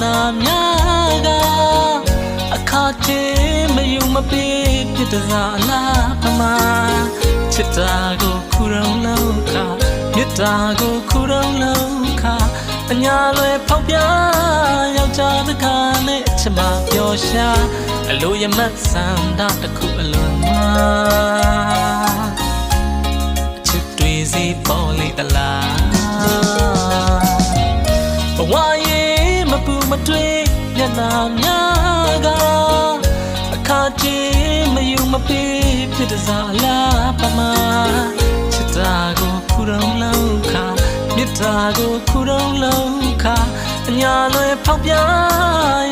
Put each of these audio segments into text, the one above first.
နာများကအခါချင်းမယူမပေးဖြစ်တစားအလားပမာချစ်တာကိုခုရုံလုံးခါမေတ္တာကိုခုရုံလုံးခါအညာလွယ်ဖောက်ပြယောက်ျားတကားနဲ့ချစ်မပျော်ရှာအလိုရမတ်ဆန္ဒတစ်ခုအလွန်မှာချစ်တွေစီပေါ်လေတလားဘဝရဲ့မပူမတွေးမျက်နှာများကအခါချင်းမယူမပေးဖြစ်တစားလားပမာချစ်တာကိုခုရုံလုံးခါမေတ္တာကိုခုရုံလုံးခါအညာလွယ်ဖောက်ပြ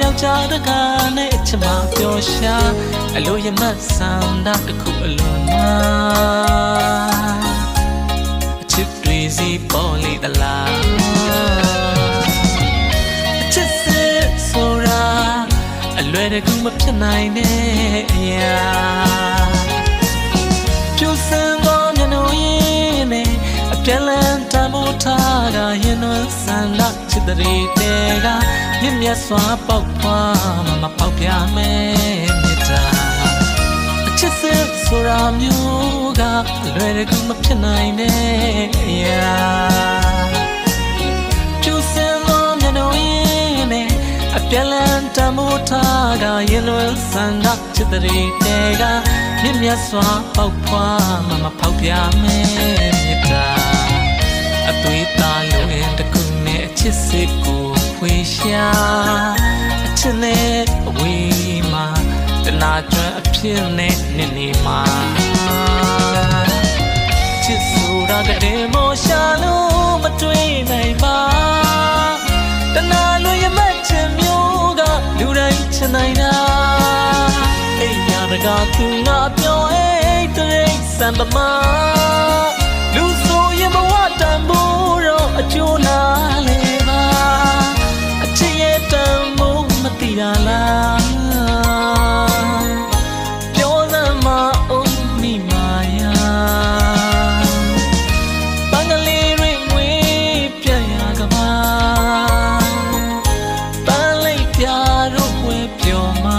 ယောက်ျားတကားနဲ့ချစ်မပျော်ရှာအလိုရမတ်ဆန္ဒတစ်ခုအလွန်မှာအချစ်တွေစီပေါ်လေတလားအချစ်စစ်ဆိုတာအလွယ်တကူမဖြစ်နိုင်တဲ့အရာကျူစင်သောမျက်နှာရင်းနဲ့အပြည့်လန်းတမိုးထားကရင်သွန်းဆန္ဒချစ်တဲ့တဲကမြင့်မြတ်စွာပေါက်ဖွာမပေါက်ပြမယ်မေတ္တာအချစ်စစ်ဆိုတာမျိုးကအလွယ်တကူမဖြစ်နိုင်တဲ့အရာကျူစင်သောမျက်နှာရင်းနဲ့အပြည့်လန်းတမိုးထားကရင်သွန်းဆန္ဒချစ်တဲ့တဲကမြင့်မြတ်စွာပေါက်ဖွာမပေါက်ပြမယ်မေတ္တာအသွေးသားလိုရင်တခုနဲ့အချစ်စစ်ကိုဖွေရှာအချစ်နဲ့အဝေးမှာတနာကျွမ်းအဖြစ်နဲ့နေမှာချစ်ဆိုတာကတည်းမို့ရှာလို့မတွေ့နိုင်ပါတနာလိုရမချင်မျိုးကလူတိုင်းချင်နိုင်တာအိမ်ညာတကာသူငါပြောအိတ်တိတ်ဆံပမာ